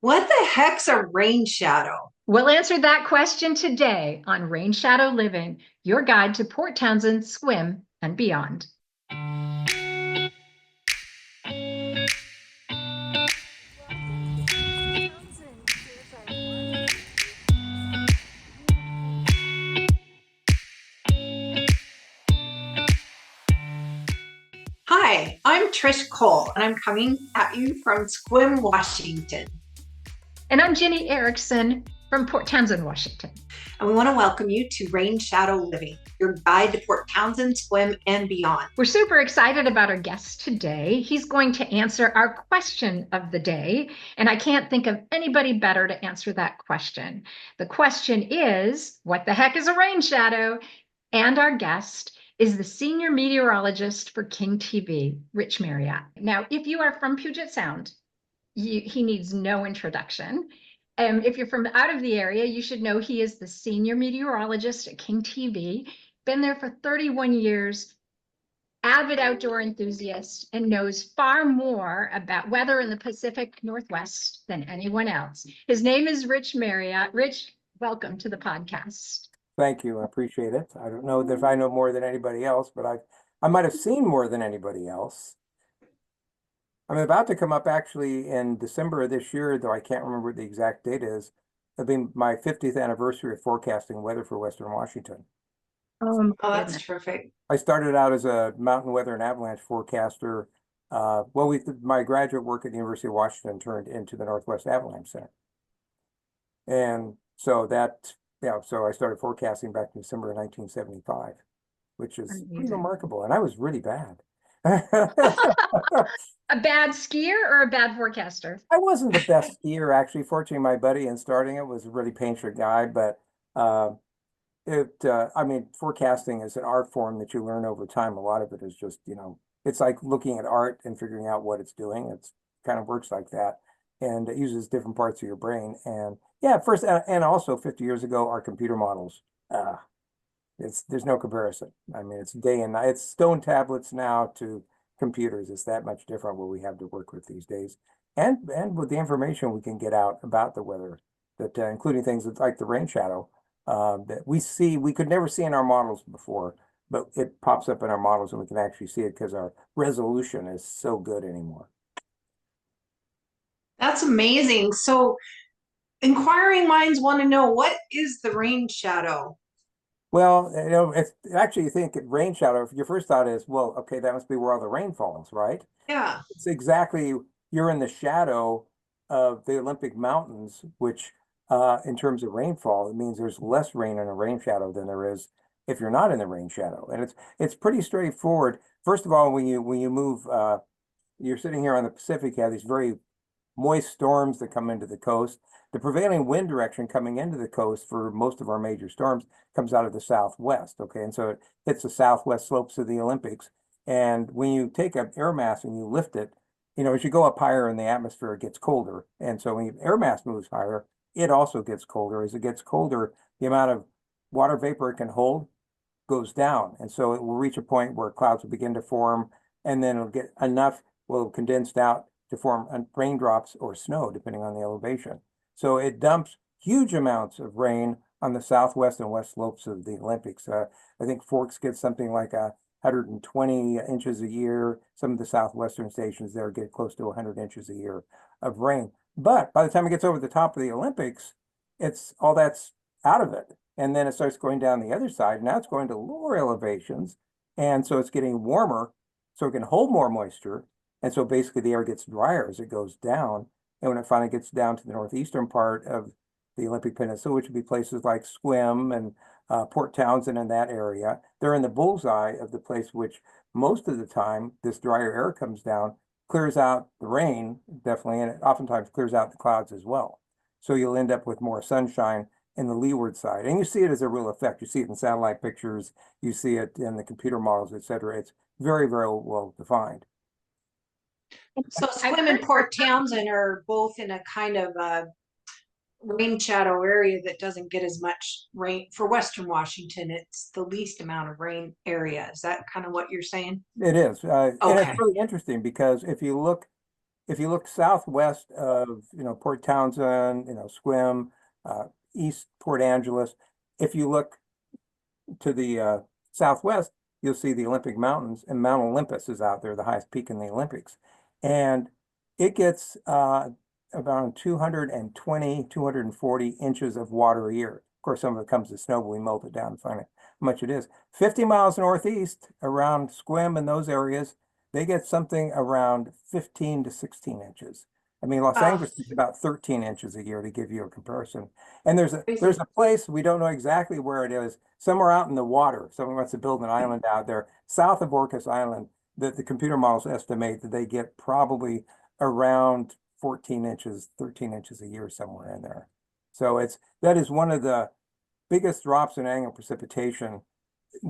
What the heck's a rain shadow? We'll answer that question today on Rain Shadow Living, your guide to Port Townsend, Sequim, and beyond. Hi, I'm Trish Cole, and I'm coming at you from Sequim, Washington. And I'm Ginny Erickson from Port Townsend, Washington. And we want to welcome you to Rain Shadow Living, your guide to Port Townsend, Sequim, and beyond. We're super excited about our guest today. He's going to answer our question of the day, and I can't think of anybody better to answer that question. The question is, what the heck is a rain shadow? And our guest is the Senior Meteorologist for King TV, Rich Marriott. Now, if you are from Puget Sound, he needs no introduction. If you're from out of the area, you should know he is the Senior Meteorologist at King TV, been there for 31 years, avid outdoor enthusiast, and knows far more about weather in the Pacific Northwest than anyone else. His name is Rich Marriott. Rich, welcome to the podcast. Thank you. I appreciate it. I don't know if I know more than anybody else, but I might have seen more than anybody else. I'm about to come up actually in December of this year, though I can't remember what the exact date is. It'll be my 50th anniversary of forecasting weather for Western Washington. Oh, that's terrific. I started out as a mountain weather and avalanche forecaster. My graduate work at the University of Washington turned into the Northwest Avalanche Center. And so so I started forecasting back in December of 1975, which is pretty remarkable. And I was really bad. A bad skier or a bad forecaster? I wasn't the best skier, actually. Fortunately, my buddy in starting it was a really patient guy, but forecasting is an art form that you learn over time. A lot of it is just, it's like looking at art and figuring out what it's doing. It's kind of works like that. And it uses different parts of your brain. And yeah, first, and also 50 years ago, our computer models, there's no comparison. I mean, it's day and night. It's stone tablets now to computers. It's that much different what we have to work with these days. And with the information we can get out about the weather, that including things like the rain shadow, that we could never see in our models before, but it pops up in our models and we can actually see it because our resolution is so good anymore. That's amazing. So, inquiring minds want to know, what is the rain shadow? Well, if actually you think rain shadow, your first thought is, well, okay, that must be where all the rain falls, right? Yeah. It's exactly, you're in the shadow of the Olympic Mountains, which in terms of rainfall, it means there's less rain in a rain shadow than there is if you're not in the rain shadow. And it's pretty straightforward. First of all, when you move, you're sitting here on the Pacific, you have these very moist storms that come into the coast. The prevailing wind direction coming into the coast for most of our major storms comes out of the southwest, okay? And so it hits the southwest slopes of the Olympics. And when you take an air mass and you lift it, as you go up higher in the atmosphere, it gets colder. And so when air mass moves higher, it also gets colder. As it gets colder, the amount of water vapor it can hold goes down. And so it will reach a point where clouds will begin to form, and then it'll get enough, will condense out to form raindrops or snow, depending on the elevation. So it dumps huge amounts of rain on the southwest and west slopes of the Olympics. I think Forks gets something like 120 inches a year. Some of the southwestern stations there get close to 100 inches a year of rain. But by the time it gets over the top of the Olympics, all that's out of it. And then it starts going down the other side. Now it's going to lower elevations. And so it's getting warmer, so it can hold more moisture. And so basically the air gets drier as it goes down. And when it finally gets down to the northeastern part of the Olympic Peninsula, which would be places like Sequim and Port Townsend in that area, they're in the bullseye of the place which most of the time this drier air comes down, clears out the rain, definitely, and it oftentimes clears out the clouds as well. So you'll end up with more sunshine in the leeward side. And you see it as a real effect. You see it in satellite pictures, you see it in the computer models, et cetera. It's very, very well defined. So Sequim and Port Townsend are both in a kind of a rain shadow area that doesn't get as much rain. For Western Washington, it's the least amount of rain area. Is that kind of what you're saying? It is. And Okay. it's really interesting because if you look if you look southwest of, Port Townsend, Sequim, east Port Angeles, if you look to the southwest, you'll see the Olympic Mountains, and Mount Olympus is out there, the highest peak in the Olympics. And it gets about 220, 240 inches of water a year. Of course, some of it comes as snow, but we melt it down and find out how much it is. 50 miles northeast around Sequim and those areas, they get something around 15 to 16 inches. I mean, Los Angeles is about 13 inches a year, to give you a comparison. And there's a place, we don't know exactly where it is, somewhere out in the water. Someone wants to build an island out there south of Orcas Island, that the computer models estimate that they get probably around 14 inches, 13 inches a year, somewhere in there. So that is one of the biggest drops in annual precipitation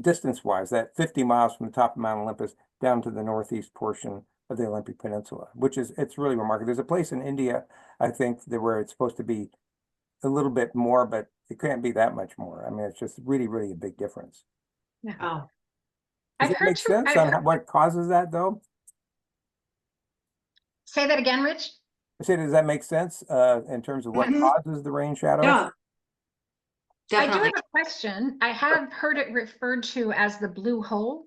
distance-wise, that 50 miles from the top of Mount Olympus down to the northeast portion of the Olympic Peninsula, it's really remarkable. There's a place in India, I think, where it's supposed to be a little bit more, but it can't be that much more. I mean, it's just really, really a big difference. Yeah. Oh, Does it make sense on what causes that, though? Say that again, Rich. I say, does that make sense in terms of what causes the rain shadow? yeah. I do Definitely. have a question. I have heard it referred to as the blue hole.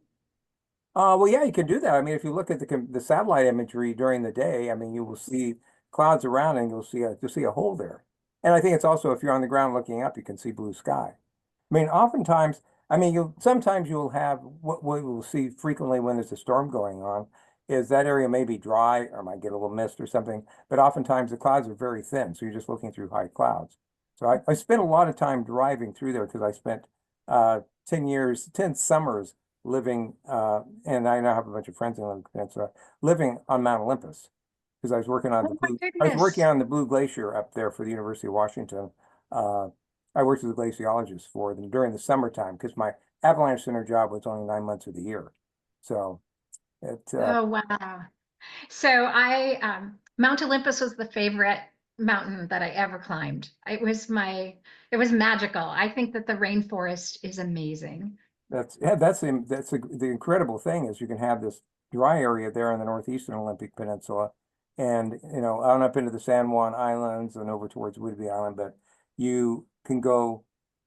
Well, yeah, you can do that. I mean, if you look at the satellite imagery during the day, I mean, you will see clouds around and you'll see a hole there. And I think it's also, if you're on the ground looking up, you can see blue sky. I mean, oftentimes, sometimes you'll have what we will see frequently when there's a storm going on is that area may be dry or might get a little mist or something, but oftentimes the clouds are very thin, so you're just looking through high clouds. So I spent a lot of time driving through there because I spent 10 summers living, and I now have a bunch of friends in the Olympic Peninsula, living on Mount Olympus, because I was working on the Blue Glacier up there for the University of Washington. I worked as a glaciologist for them during the summertime because my avalanche center job was only 9 months of the year. So oh, wow. So Mount Olympus was the favorite mountain that I ever climbed. It was magical. I think that the rainforest is amazing. The incredible thing is you can have this dry area there in the northeastern Olympic Peninsula, and on up into the San Juan Islands and over towards Whidbey Island, but you can go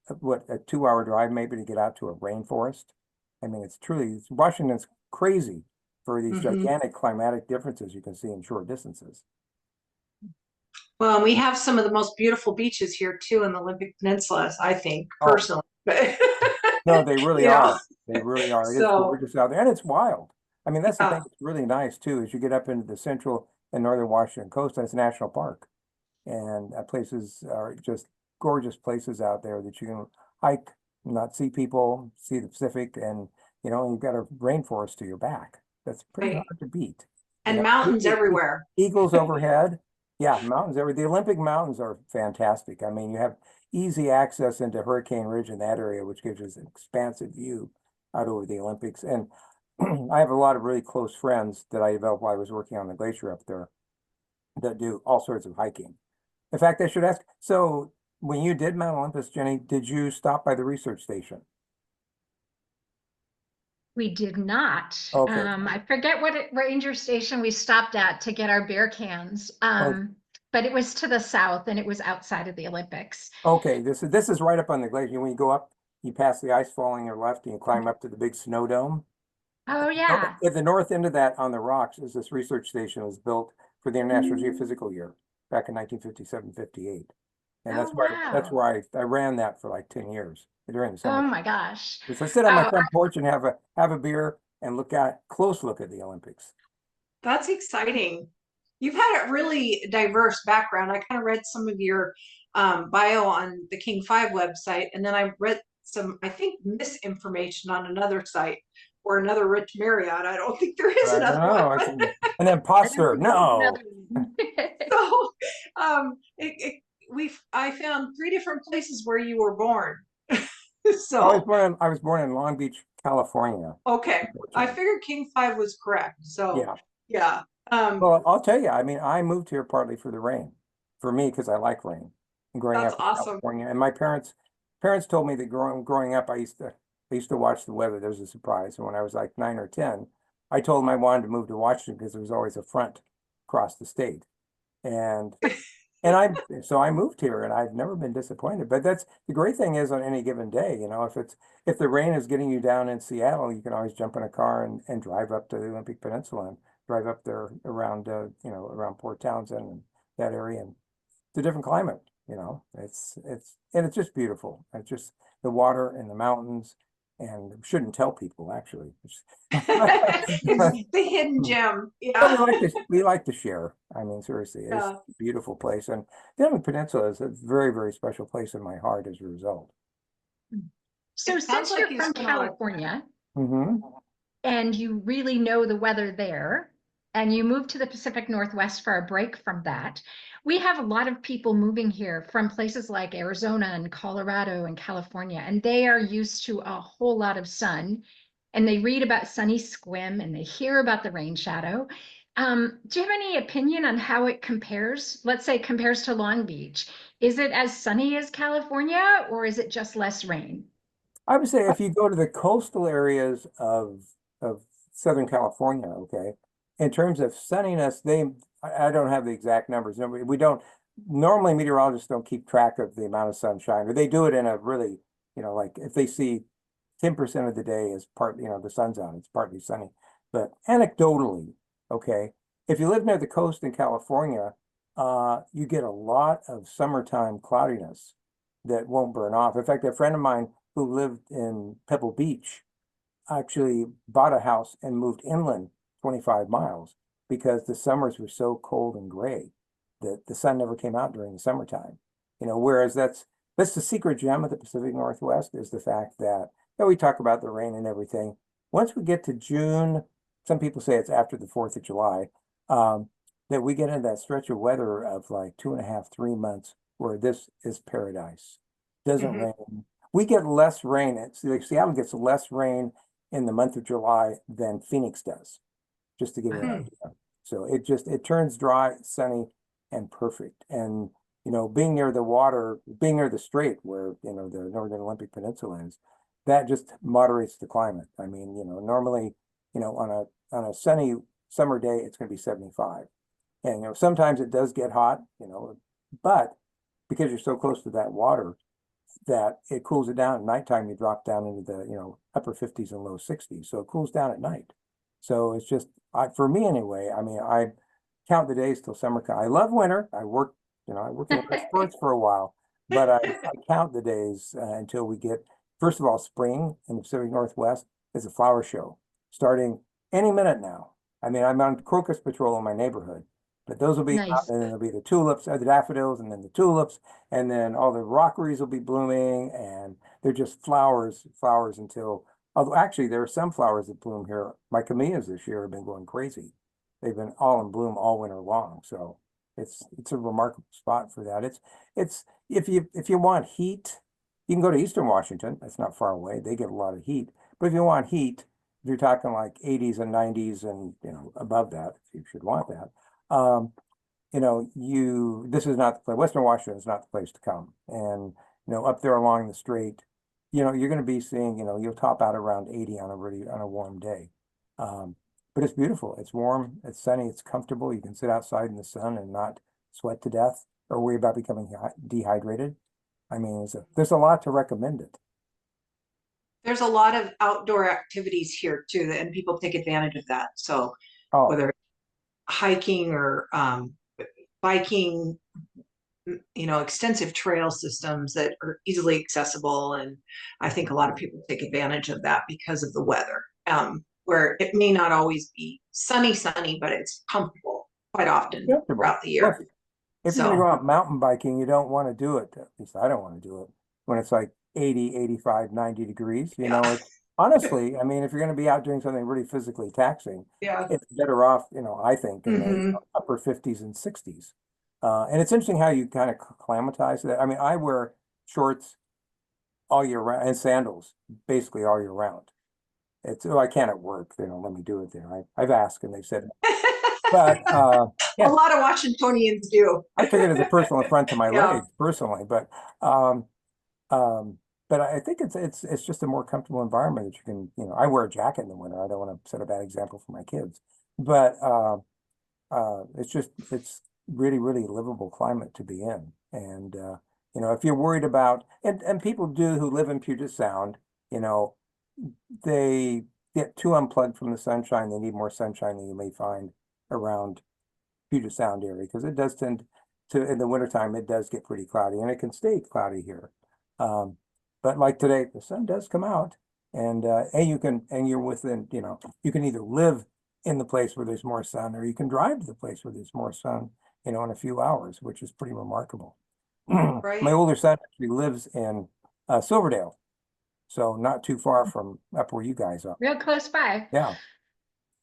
a 2-hour drive maybe to get out to a rainforest. I mean, Washington's crazy for these gigantic climatic differences you can see in short distances. Well, and we have some of the most beautiful beaches here too in the Olympic Peninsula, I think, personally. No, they really are. They really are. It's gorgeous out there, and it's wild. I mean, that's the thing that's really nice too, is you get up into the central and northern Washington coast, and it's a national park. And places are just gorgeous places out there that you can hike, not see people, see the Pacific, and you've got a rainforest to your back. That's pretty hard to beat. And mountains everywhere. Eagles overhead. Yeah, mountains everywhere. The Olympic Mountains are fantastic. I mean, you have easy access into Hurricane Ridge in that area, which gives us an expansive view out over the Olympics. And I have a lot of really close friends that I developed while I was working on the glacier up there that do all sorts of hiking. In fact, I should ask, so when you did Mount Olympus, Jenny, did you stop by the research station? We did not. Okay. I forget what ranger station we stopped at to get our beer cans. But it was to the south and it was outside of the Olympics. Okay, this is right up on the glacier. When you go up, you pass the ice fall on your left and you climb up to the big snow dome. Oh, yeah. At the north end of that on the rocks is this research station that was built for the International Geophysical Year back in 1957-58. And that's where I ran that for like 10 years during the summer. Oh my gosh. So I sit on my front porch and have a beer and close look at the Olympics. That's exciting. You've had a really diverse background. I kind of read some of your bio on the King 5 website, and then I read some, I think, misinformation on another site or another Rich Marriott. I don't think there is another one. An imposter. No. So I found 3 different places where you were born. So I was born in Long Beach, California. Okay. I figured King 5 was correct. So yeah. Well, I'll tell you, I mean, I moved here partly for the rain, for me, because I like rain. And growing up in California, and my parents told me that growing up, I used to watch the weather. There was a surprise, and when I was like 9 or 10, I told them I wanted to move to Washington because there was always a front across the state. And so I moved here and I've never been disappointed. But that's the great thing is on any given day, you know, if the rain is getting you down in Seattle, you can always jump in a car and drive up to the Olympic Peninsula and drive up there around you know, around Port Townsend and that area. And it's a different climate, you know. It's just beautiful. It's just the water and the mountains, and shouldn't tell people actually. The hidden gem. But Yeah. we like to share. I mean, seriously, it's Yeah. a beautiful place, and the Olympic Peninsula is a very, very special place in my heart as a result. So It sounds since like you're you from spent a lot of- California Mm-hmm. and you really know the weather there, and you moved to the Pacific Northwest for a break from that, we have a lot of people moving here from places like Arizona and Colorado and California, and they are used to a whole lot of sun, and they read about sunny Sequim and they hear about the rain shadow. Do you have any opinion on how it compares? Let's say compares to Long Beach. Is it as sunny as California, or is it just less rain? I would say if you go to the coastal areas of Southern California, okay, in terms of sunniness, I don't have the exact numbers. No, we don't normally meteorologists don't keep track of the amount of sunshine, or they do it in a really, you know, like if they see 10% of the day is you know, the sun's out, it's partly sunny. But anecdotally, okay, if you live near the coast in California, you get a lot of summertime cloudiness that won't burn off. In fact, a friend of mine who lived in Pebble Beach actually bought a house and moved inland 25 miles because the summers were so cold and gray that the sun never came out during the summertime. You know, whereas that's the secret gem of the Pacific Northwest is the fact that, you know, we talk about the rain and everything. Once we get to June, some people say it's after the 4th of July, that we get into that stretch of weather of like 2.5, 3 months where this is paradise. Doesn't rain. We get less rain. Like Seattle gets less rain in the month of July than Phoenix does, just to give you an idea. So it turns dry, sunny, and perfect. And you know, being near the water, being near the strait where, you know, the Northern Olympic Peninsula is, that just moderates the climate. I mean, you know, normally, you know, on a sunny summer day, it's going to be 75. And you know, sometimes it does get hot, you know, but because you're so close to that water, that it cools it down at nighttime. You drop down into the, you know, upper 50s and low 60s. So it cools down at night. So it's just, for me anyway, I mean, I count the days till summer comes. I love winter. I worked in winter sports for a while, but I count the days until we get, first of all, spring in the Pacific Northwest is a flower show starting any minute now. I mean, I'm on crocus patrol in my neighborhood. But those will be out, Nice. and then there'll be the tulips, the daffodils, and then the tulips, and then all the rockeries will be blooming, and they're just flowers until, although actually there are some flowers that bloom here. My camellias this year have been going crazy. They've been all in bloom all winter long. So it's a remarkable spot for that. It's if you want heat, you can go to Eastern Washington. That's not far away. They get a lot of heat. But if you want heat, if you're talking like 80s and 90s and, you know, above that, you should want that. You know, this is not the place. Western Washington is not the place to come. And, you know, up there along the strait, you know, you're going to be seeing, you know, you'll top out around 80 on a warm day. But it's beautiful. It's warm, it's sunny, it's comfortable. You can sit outside in the sun and not sweat to death or worry about becoming dehydrated. I mean, there's a lot to recommend it. There's a lot of outdoor activities here too, and people take advantage of that. So whether hiking or biking, you know, extensive trail systems that are easily accessible. And I think a lot of people take advantage of that because of the weather, where it may not always be sunny, but it's comfortable quite often throughout the year. If you're going to go out mountain biking, you don't want to do it, at least I don't want to do it, when it's like 80, 85, 90 degrees. You know, honestly, I mean, if you're going to be out doing something really physically taxing, it's better off, you know, I think, in the upper 50s and 60s. And it's interesting how you kind of acclimatize to that. I mean, I wear shorts all year round and sandals basically all year round. I can't at work. They don't let me do it there. I've asked and they said, but a lot of Washingtonians do. I took it as a personal affront to my legs personally, but I think it's just a more comfortable environment that you can, you know, I wear a jacket in the winter. I don't want to set a bad example for my kids, but it's really, really livable climate to be in. And, if you're worried about, and people do who live in Puget Sound, they get too unplugged from the sunshine. They need more sunshine than you may find around Puget Sound area, because it does tend to, in the wintertime, it does get pretty cloudy, and it can stay cloudy here. But like today, the sun does come out, and you're within, you can either live in the place where there's more sun, or you can drive to the place where there's more sun, in a few hours, which is pretty remarkable. Right. My older son actually lives in Silverdale, so not too far from up where you guys are. Real close by. Yeah.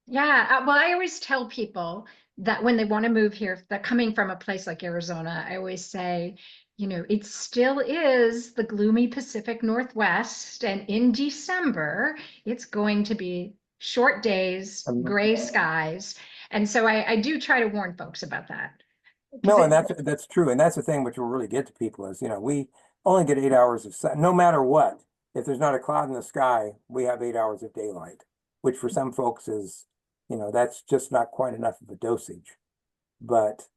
Yeah. Well, I always tell people that when they want to move here, that coming from a place like Arizona, I always say, it still is the gloomy Pacific Northwest. And in December, it's going to be short days, gray skies. And so I do try to warn folks about that. No, and that's true. And that's the thing which will really get to people is, we only get 8 hours of sun, no matter what. If there's not a cloud in the sky, we have 8 hours of daylight, which for some folks is, that's just not quite enough of a dosage. But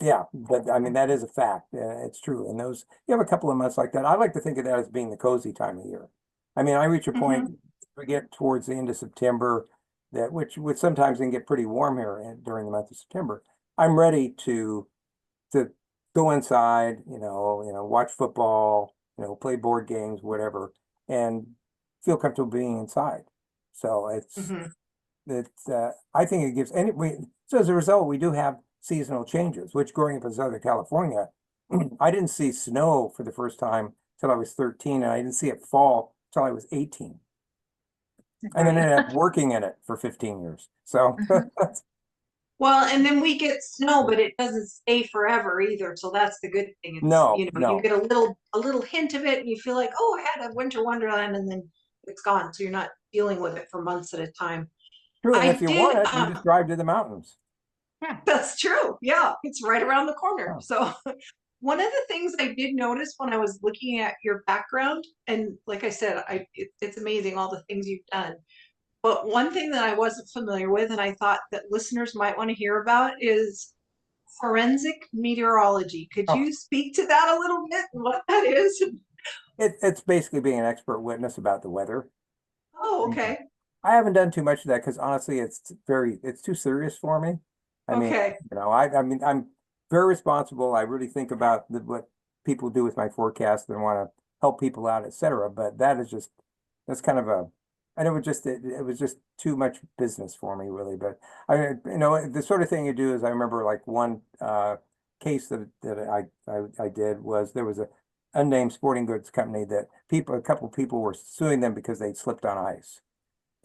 yeah, but I mean, that is a fact. It's true. And you have a couple of months like that. I like to think of that as being the cozy time of year. I mean, I reach a point, we get towards the end of September, which sometimes can get pretty warm here during the month of September. I'm ready to go inside, watch football, play board games, whatever, and feel comfortable being inside. So I think it gives so as a result, we do have seasonal changes, which growing up in Southern California, I didn't see snow for the first time till I was 13, and I didn't see it fall till I was 18. And then ended up working in it for 15 years. So Well, and then we get snow, but it doesn't stay forever either. So that's the good thing. It's, No. you get a little hint of it, and you feel like, oh, I had a winter wonderland, and then it's gone. So you're not dealing with it for months at a time. True, and I if you did, want it, you just drive to the mountains. Yeah. That's true. Yeah, it's right around the corner. Oh. So one of the things I did notice when I was looking at your background, and like I said, it's amazing all the things you've done. But one thing that I wasn't familiar with, and I thought that listeners might want to hear about, is forensic meteorology. Could Oh. you speak to that a little bit and what that is? It's basically being an expert witness about the weather. Oh, okay. I haven't done too much of that because honestly, it's too serious for me. I mean, Okay. I'm very responsible. I really think about what people do with my forecast and want to help people out, etc. But that's kind of and it was just too much business for me, really. But the sort of thing you do is I remember like one case that I did was there was a unnamed sporting goods company that a couple of people were suing them because they slipped on ice.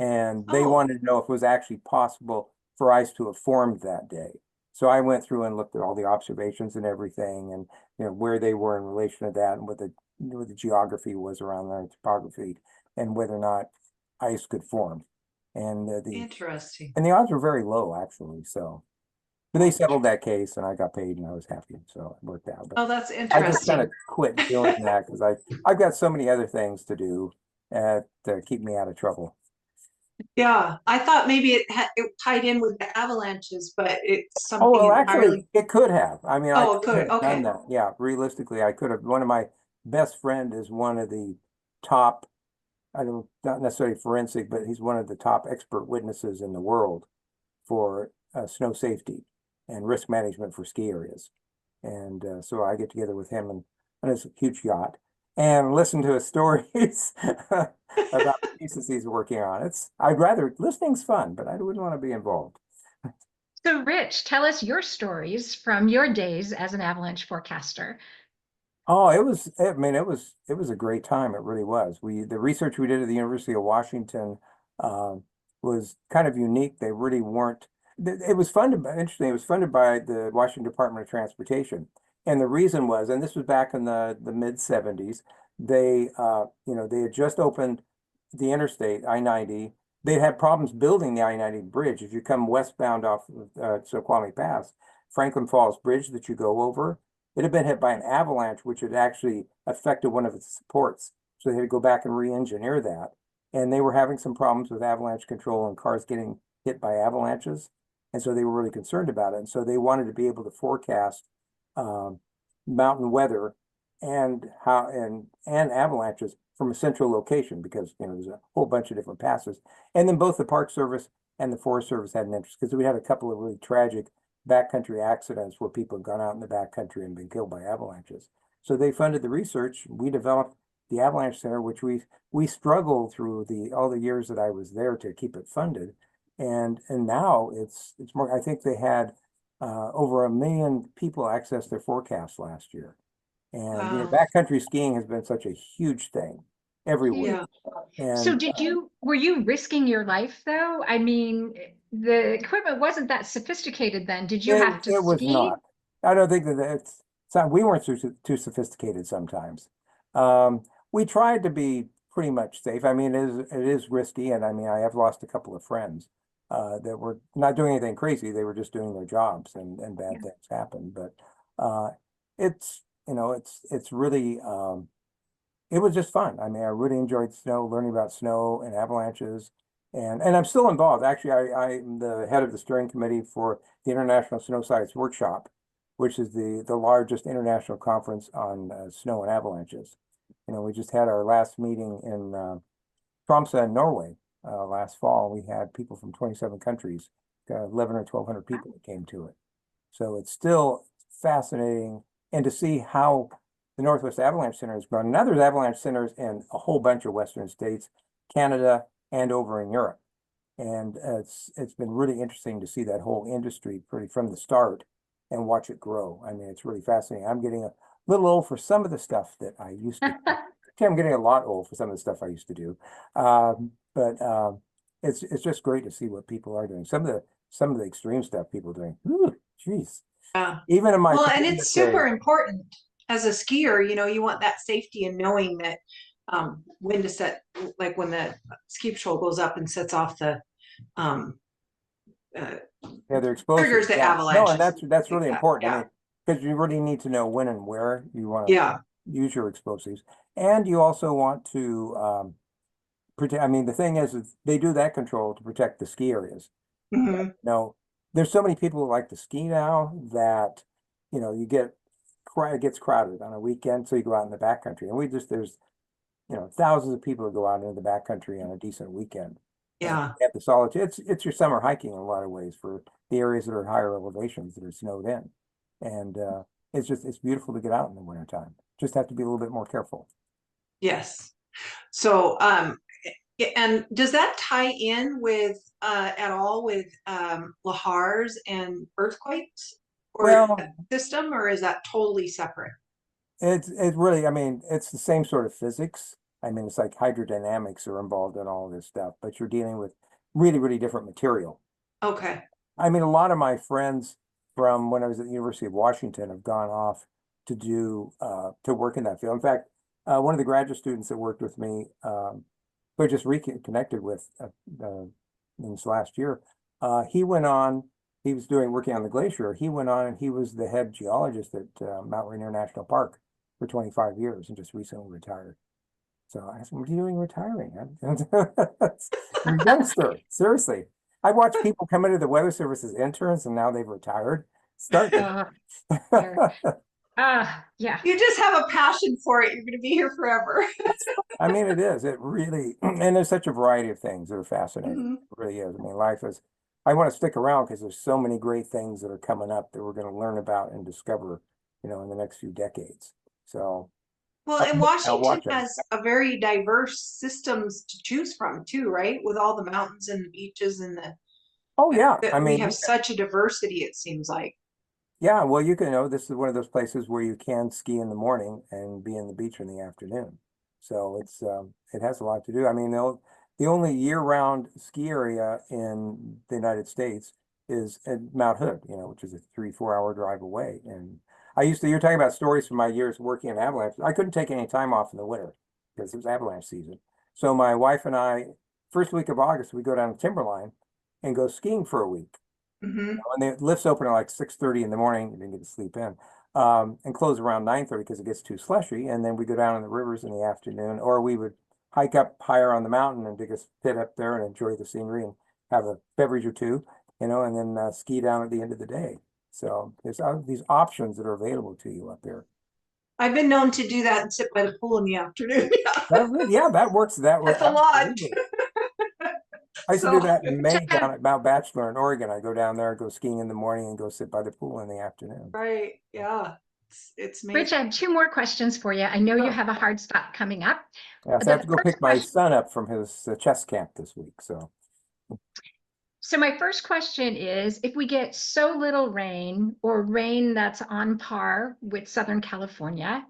And they wanted to know if it was actually possible for ice to have formed that day. So I went through and looked at all the observations and everything, and where they were in relation to that, and what the geography was around their topography, and whether or not ice could form. And Interesting. And the odds were very low, actually. So, but they settled that case, and I got paid, and I was happy. So it worked out. But That's I just interesting. kind of quit doing that because I've got so many other things to do to keep me out of trouble. Yeah, I thought maybe it tied in with the avalanches, but it's something Oh, well, entirely. actually, it could have. I mean, Oh, I it could could. have done Okay. that. Yeah, realistically, I could have. One of my best friend is one of the top, not necessarily forensic, but he's one of the top expert witnesses in the world for snow safety and risk management for ski areas. And so I get together with him on his huge yacht and listen to his stories about the pieces he's working on. Listening's fun, but I wouldn't want to be involved. So Rich, tell us your stories from your days as an avalanche forecaster. Oh, it was a great time. It really was. The research we did at the University of Washington was kind of unique. They really weren't, it was interesting. It was funded by the Washington Department of Transportation. And the reason was, and this was back in the mid 70s, they had just opened the interstate, I-90. They had problems building the I-90 bridge. As you come westbound off of Snoqualmie Pass, Franklin Falls Bridge that you go over, it had been hit by an avalanche, which had actually affected one of its supports. So they had to go back and re-engineer that. And they were having some problems with avalanche control and cars getting hit by avalanches. And so they were really concerned about it. And so they wanted to be able to forecast mountain weather and avalanches from a central location, because there's a whole bunch of different passes. And then both the Park Service and the Forest Service had an interest, because we had a couple of really tragic backcountry accidents where people had gone out in the backcountry and been killed by avalanches. So they funded the research. We developed the Avalanche Center, which we struggled through all the years that I was there to keep it funded. And now it's more, I think they had over 1 million people access their forecast last year. And backcountry skiing has been such a huge thing everywhere. And so were you risking your life though? I mean, the equipment wasn't that sophisticated then. Did you have to it was ski? not. I don't think that we weren't too sophisticated sometimes. We tried to be pretty much safe. I mean, it is risky, and I mean, I have lost a couple of friends that were not doing anything crazy. They were just doing their jobs, and bad things happen. But it's really it was just fun. I mean, I really enjoyed learning about snow and avalanches, and I'm still involved. Actually, I'm the head of the steering committee for the International Snow Science Workshop, which is the largest international conference on snow and avalanches. We just had our last meeting in Tromsø in Norway last fall. We had people from 27 countries, 11 or 1,200 people that came to it. So it's still fascinating, and to see how the Northwest Avalanche Center has grown. Now there's avalanche centers in a whole bunch of Western states, Canada, and over in Europe. And it's been really interesting to see that whole industry from the start and watch it grow. I mean, it's really fascinating. I'm getting a little old for some of the stuff that I used to do. I'm getting a lot old for some of the stuff I used to do. But it's just great to see what people are doing. Some of the extreme stuff people are doing. Ooh, geez. Even in my and it's super important as a skier. You want that safety and knowing that when to set, like when the ski patrol goes up and sets off the they're explosive. Triggers the avalanche. No, and that's really important. I mean, because you really need to know when and where you want to use your explosives, and you also want to protect. I mean, the thing is they do that control to protect the ski areas. Mm-hmm. There's so many people who like to ski now that it gets crowded on a weekend, so you go out in the backcountry, and there's thousands of people who go out into the backcountry on a decent weekend. Yeah. At the solitude, it's your summer hiking in a lot of ways for the areas that are higher elevations that are snowed in. And it's beautiful to get out in the wintertime. Just have to be a little bit more careful. Yes. So and does that tie in with at all with lahars and earthquakes or system, or is that totally separate? It's really, I mean, it's the same sort of physics. I mean, it's like hydrodynamics are involved in all this stuff, but you're dealing with really, really different material. Okay. I mean, a lot of my friends from when I was at the University of Washington have gone off to do to work in that field. In fact, one of the graduate students that worked with me, who I just reconnected with in this last year, he went on. He was working on the glacier. He went on and he was the head geologist at Mount Rainier National Park for 25 years and just recently retired. So I asked him, "What are you doing retiring?" You're a youngster, seriously. I watch people come into the Weather Service as interns and now they've retired. Yeah. You just have a passion for it. You're going to be here forever. I mean, it is. It really, and there's such a variety of things that are fascinating. Mm-hmm. It really is. I mean, life is, I want to stick around because there's so many great things that are coming up that we're going to learn about and discover, in the next few decades. So. Well, and Washington has a very diverse systems to choose from too, right? With all the mountains and the beaches and the. Oh yeah, I mean, we have such a diversity. It seems like. Yeah, well, this is one of those places where you can ski in the morning and be in the beach in the afternoon. So it has a lot to do. I mean, the only year-round ski area in the United States is at Mount Hood, which is a 3-4 hour drive away. And you're talking about stories from my years working in avalanche. I couldn't take any time off in the winter because it was avalanche season. So my wife and I, first week of August, we go down to Timberline and go skiing for a week. Mm-hmm. And the lifts open at like 6:30 in the morning. You didn't get to sleep in, and close around 9:30 because it gets too slushy. And then we go down in the rivers in the afternoon, or we would hike up higher on the mountain and dig a pit up there and enjoy the scenery and have a beverage or two. and then ski down at the end of the day. So there's these options that are available to you up there. I've been known to do that and sit by the pool in the afternoon. Yeah, that works. That That's a lot. absolutely. I used to do that in May down at Mount Bachelor in Oregon. I go down there, go skiing in the morning, and go sit by the pool in the afternoon. Right. Yeah. It's Rich, I have two more questions for you. I know you have a hard stop coming up. Yeah, so I The have to go first pick my question- son up from his chess camp this week. So my first question is, if we get so little rain or rain that's on par with Southern California,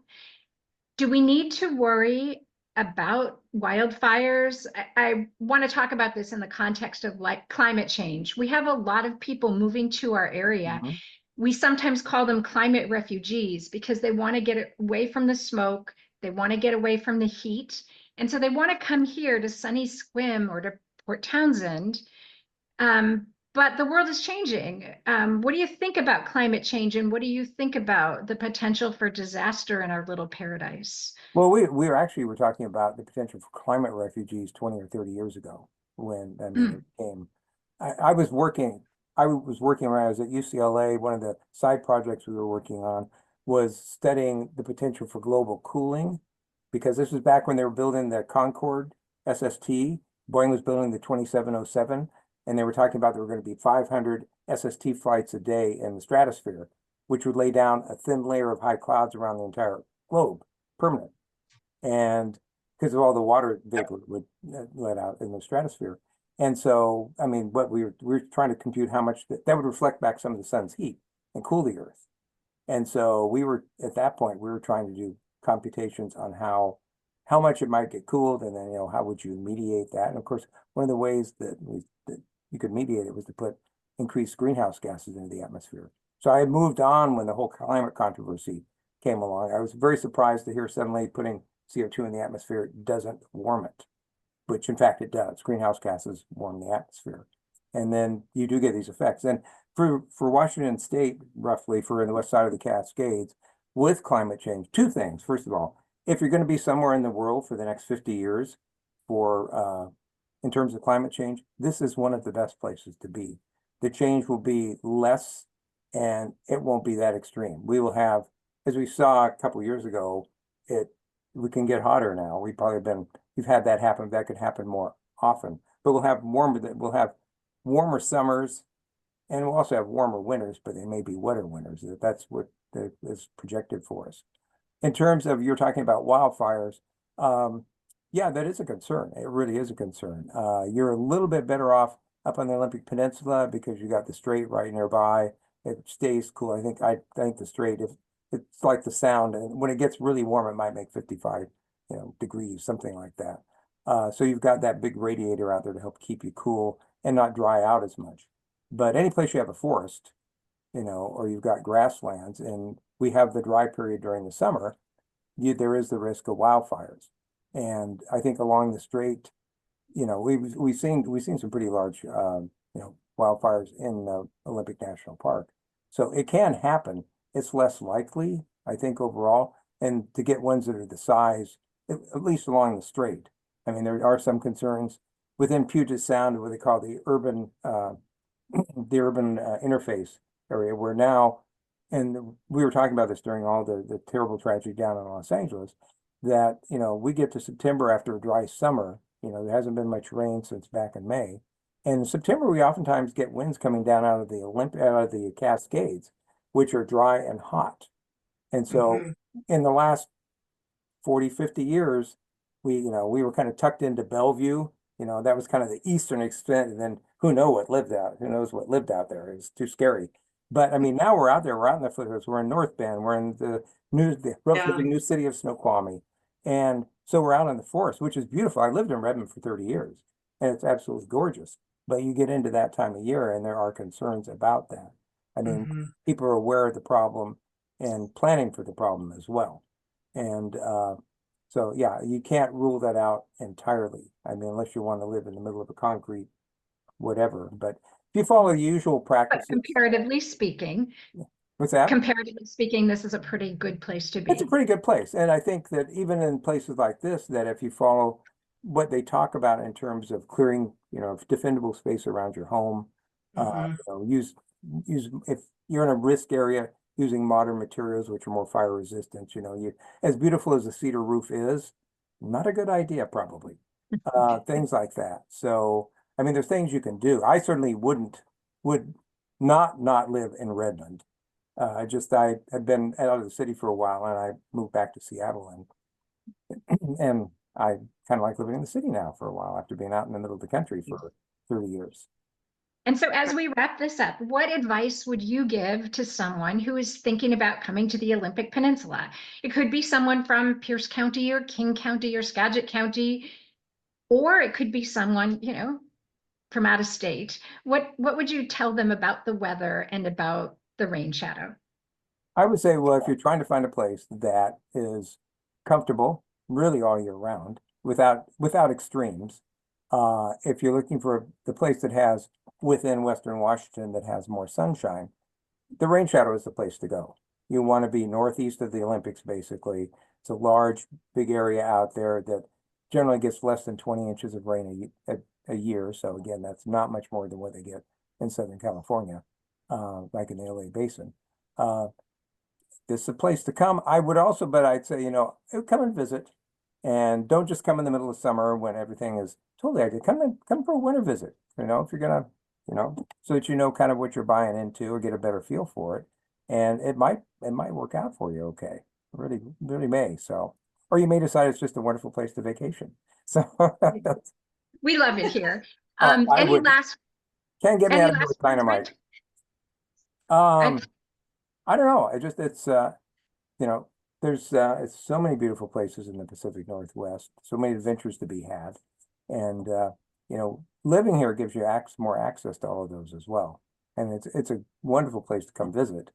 do we need to worry about wildfires? I want to talk about this in the context of like climate change. We have a lot of people moving to our area. Mhm. We sometimes call them climate refugees because they want to get away from the smoke. They want to get away from the heat. And so they want to come here to sunny Sequim or to Port Townsend. But the world is changing. What do you think about climate change, and what do you think about the potential for disaster in our little paradise? Well, we're talking about the potential for climate refugees 20 or 30 years ago when it came. I was working when I was at UCLA. One of the side projects we were working on was studying the potential for global cooling, because this was back when they were building the Concorde SST. Boeing was building the 2707, and they were talking about there were going to be 500 SST flights a day in the stratosphere, which would lay down a thin layer of high clouds around the entire globe, permanent. And because of all the water vapor would let out in the stratosphere. And so, I mean, what we were trying to compute how much that would reflect back some of the sun's heat and cool the earth. And so we were, at that point, we were trying to do computations on how much it might get cooled, and then, how would you mediate that? And of course, one of the ways that you could mediate it was to put increased greenhouse gases into the atmosphere. So I had moved on when the whole climate controversy came along. I was very surprised to hear suddenly putting CO2 in the atmosphere doesn't warm it, which in fact it does. Greenhouse gases warm the atmosphere. And then you do get these effects. And for Washington State, roughly for the west side of the Cascades, with climate change, two things. First of all, if you're going to be somewhere in the world for the next 50 years for in terms of climate change, this is one of the best places to be. The change will be less, and it won't be that extreme. We will have, as we saw a couple of years ago, we can get hotter now. We've had that happen. That could happen more often, but we'll have warmer summers, and we'll also have warmer winters, but they may be wetter winters. That's what is projected for us. In terms of, you're talking about wildfires, yeah, that is a concern. It really is a concern. You're a little bit better off up on the Olympic Peninsula because you got the strait right nearby. It stays cool. I think the strait, if it's like the Sound, and when it gets really warm, it might make 55, degrees, something like that. So you've got that big radiator out there to help keep you cool and not dry out as much. But any place you have a forest, or you've got grasslands, and we have the dry period during the summer, there is the risk of wildfires. And I think along the strait, we've seen some pretty large, wildfires in the Olympic National Park. So it can happen. It's less likely, I think, overall, and to get ones that are the size, at least along the strait. I mean, there are some concerns within Puget Sound, what they call the urban interface area, where now, and we were talking about this during all the terrible tragedy down in Los Angeles, that, we get to September after a dry summer, there hasn't been much rain since back in May. And in September, we oftentimes get winds coming down out of the Cascades, which are dry and hot. And so in the last 40, 50 years, we were kind of tucked into Bellevue. That was kind of the eastern extent, and then who knows what lived out there. It's too scary. But I mean, now we're out there, we're out in the foothills, we're in North Bend, we're in the relatively new city of Snoqualmie. And so we're out in the forest, which is beautiful. I lived in Redmond for 30 years, and it's absolutely gorgeous. But you get into that time of year, and there are concerns about that. I mean, people are aware of the problem and planning for the problem as well. And so, yeah, you can't rule that out entirely. I mean, unless you want to live in the middle of a concrete whatever. But if you follow the usual practices. But comparatively speaking, what's that? Comparatively speaking, this is a pretty good place to be. It's a pretty good place. And I think that even in places like this, that if you follow what they talk about in terms of clearing, defendable space around your home, Mhm. Use if you're in a risk area, using modern materials which are more fire resistant. As beautiful as a cedar roof is, not a good idea probably. Things like that. So I mean, there's things you can do. I certainly would not live in Redmond. I had been out of the city for a while, and I moved back to Seattle, and I kind of like living in the city now for a while after being out in the middle of the country for 30 years. And so as we wrap this up, what advice would you give to someone who is thinking about coming to the Olympic Peninsula? It could be someone from Pierce County or King County or Skagit County, or it could be someone, from out of state. What would you tell them about the weather and about the rain shadow? I would say, well, if you're trying to find a place that is comfortable really all year round without extremes, if you're looking for the place that has within Western Washington that has more sunshine, the rain shadow is the place to go. You want to be northeast of the Olympics, basically. It's a large, big area out there that generally gets less than 20 inches of rain a year. So again, that's not much more than what they get in Southern California, like in the LA basin. This is a place to come. But I'd say, come and visit, and don't just come in the middle of summer when everything is totally ideal. Come for a winter visit, if you're gonna, so that you know kind of what you're buying into or get a better feel for it. And it might work out for you. Okay. It really, really may. So, or you may decide it's just a wonderful place to vacation. So We love it here. Can't get me any out of last with dynamite. words, Rich? I don't know. It's so many beautiful places in the Pacific Northwest, so many adventures to be had. And, living here gives you more access to all of those as well. And it's a wonderful place to come visit,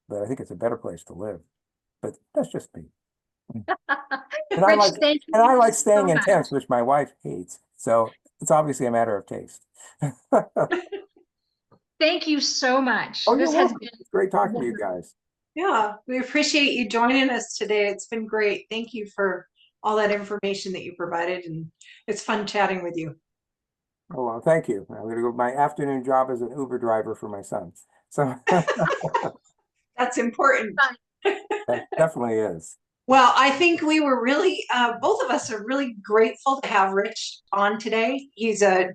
but I think it's a better place to live. But that's just me. And I like staying in tents, which my wife hates. So it's obviously a matter of taste. Thank you so much. Oh, This you're has welcome. been It's great talking to you guys. Yeah, we appreciate you joining us today. It's been great. Thank you for all that information that you provided, and it's fun chatting with you. Oh, well, thank you. I'm going to go. My afternoon job as an Uber driver for my son. So That's important. that definitely is. Well, I think we were really, both of us are really grateful to have Rich on today. He's got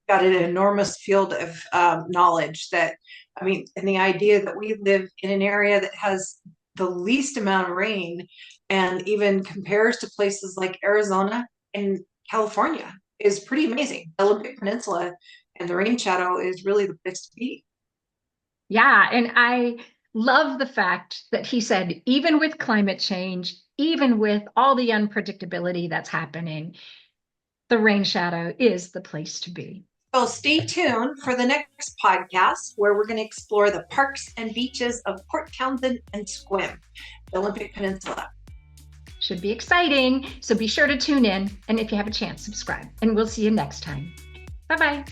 an enormous field of knowledge and the idea that we live in an area that has the least amount of rain and even compares to places like Arizona and California is pretty amazing. The Olympic Peninsula and the rain shadow is really the place to be. Yeah, and I love the fact that he said, even with climate change, even with all the unpredictability that's happening, the rain shadow is the place to be. So stay tuned for the next podcast where we're going to explore the parks and beaches of Port Townsend and Sequim, the Olympic Peninsula. Should be exciting. So be sure to tune in. And if you have a chance, subscribe. And we'll see you next time. Bye-bye.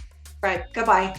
Right. Goodbye.